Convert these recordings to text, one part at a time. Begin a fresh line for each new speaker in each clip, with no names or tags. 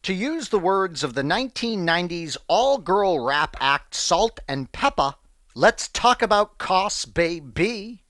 To use the words of the 1990s all-girl rap act Salt and Peppa, let's talk about costs, baby.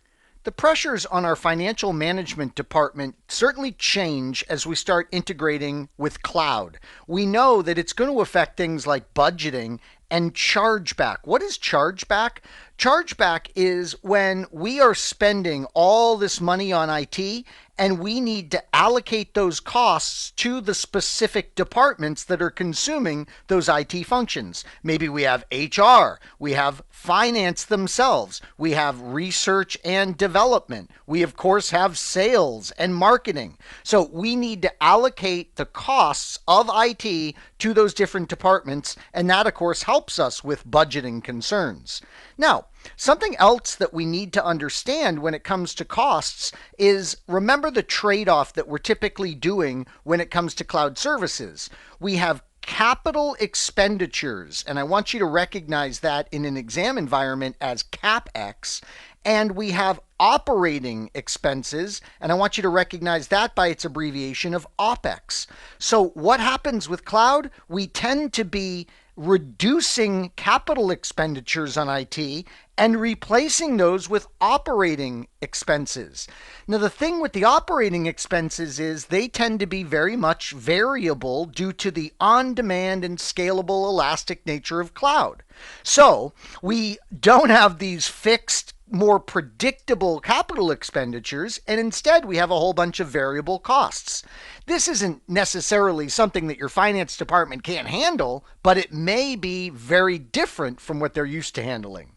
The pressures on our financial management department certainly change as we start integrating with cloud. We know that it's going to affect things like budgeting and chargeback. What is chargeback? Chargeback is when we are spending all this money on IT and we need to allocate those costs to the specific departments that are consuming those IT functions. Maybe we have HR, we have finance themselves, we have research and development, we of course have sales and marketing. So we need to allocate the costs of IT to those different departments, and that of course helps us with budgeting concerns. Now, something else that we need to understand when it comes to costs is remember the trade-off that we're typically doing when it comes to cloud services. We have capital expenditures, and I want you to recognize that in an exam environment as CapEx, and we have operating expenses, and I want you to recognize that by its abbreviation of OPEX. So what happens with cloud? We tend to be reducing capital expenditures on IT and replacing those with operating expenses. Now, the thing with the operating expenses is they tend to be very much variable due to the on-demand and scalable elastic nature of cloud. So we don't have these fixed, more predictable capital expenditures, and instead we have a whole bunch of variable costs. This isn't necessarily something that your finance department can't handle, but it may be very different from what they're used to handling.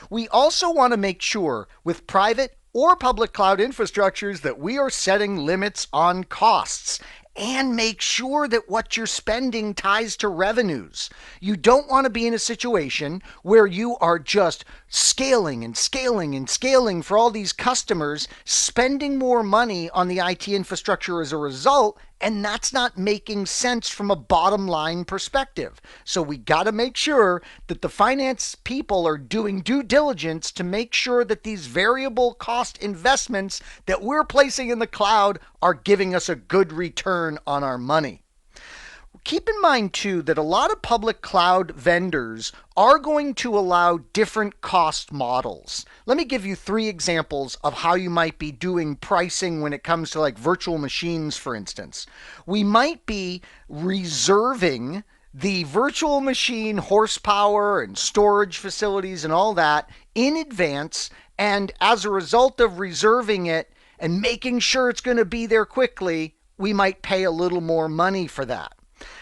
We also want to make sure with private or public cloud infrastructures that we are setting limits on costs and make sure that what you're spending ties to revenues. You don't want to be in a situation where you are just scaling and scaling and scaling for all these customers, spending more money on the IT infrastructure as a result, and that's not making sense from a bottom line perspective. So we got to make sure that the finance people are doing due diligence to make sure that these variable cost investments that we're placing in the cloud are giving us a good return on our money. Keep in mind, too, that a lot of public cloud vendors are going to allow different cost models. Let me give you 3 examples of how you might be doing pricing when it comes to like virtual machines, for instance. We might be reserving the virtual machine horsepower and storage facilities and all that in advance, and as a result of reserving it and making sure it's going to be there quickly, we might pay a little more money for that.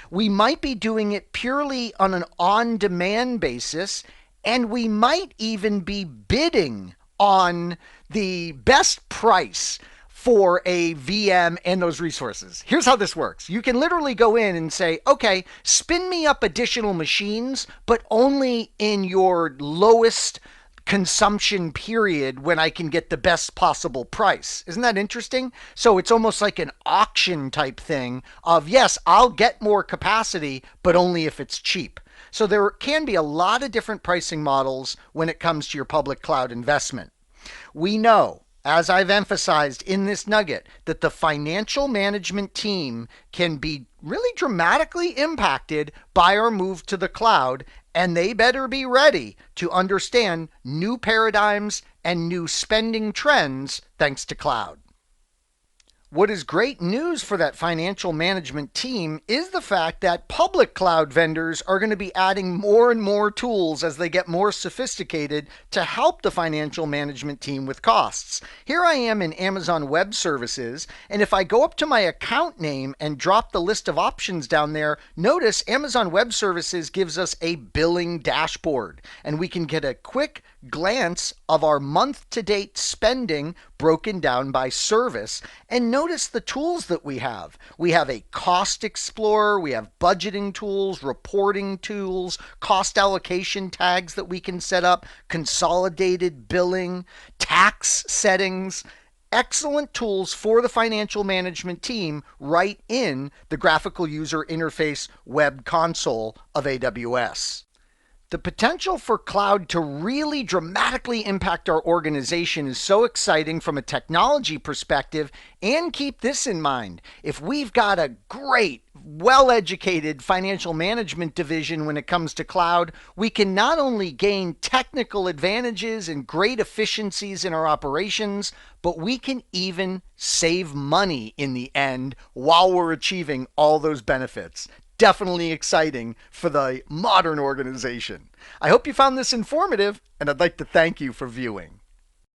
We might be doing it purely on an on-demand basis, and we might even be bidding on the best price for a VM and those resources. Here's how this works. You can literally go in and say, okay, spin me up additional machines, but only in your lowest consumption period when I can get the best possible price. Isn't that interesting? So it's almost like an auction type thing of, yes, I'll get more capacity, but only if it's cheap. So there can be a lot of different pricing models when it comes to your public cloud investment. We know, as I've emphasized in this nugget, that the financial management team can be really dramatically impacted by our move to the cloud, and they better be ready to understand new paradigms and new spending trends thanks to cloud. What is great news for that financial management team is the fact that public cloud vendors are going to be adding more and more tools as they get more sophisticated to help the financial management team with costs. Here I am in Amazon Web Services, and if I go up to my account name and drop the list of options down there, notice Amazon Web Services gives us a billing dashboard, and we can get a quick glance of our month-to-date spending broken down by service. And notice the tools that we have. We have a cost explorer, we have budgeting tools, reporting tools, cost allocation tags that we can set up, consolidated billing, tax settings. Excellent tools for the financial management team right in the graphical user interface web console of AWS. The potential for cloud to really dramatically impact our organization is so exciting from a technology perspective. And keep this in mind, if we've got a great, well educated financial management division when it comes to cloud, we can not only gain technical advantages and great efficiencies in our operations, but we can even save money in the end while we're achieving all those benefits. Definitely exciting for the modern organization. I hope you found this informative, and I'd like to thank you for viewing.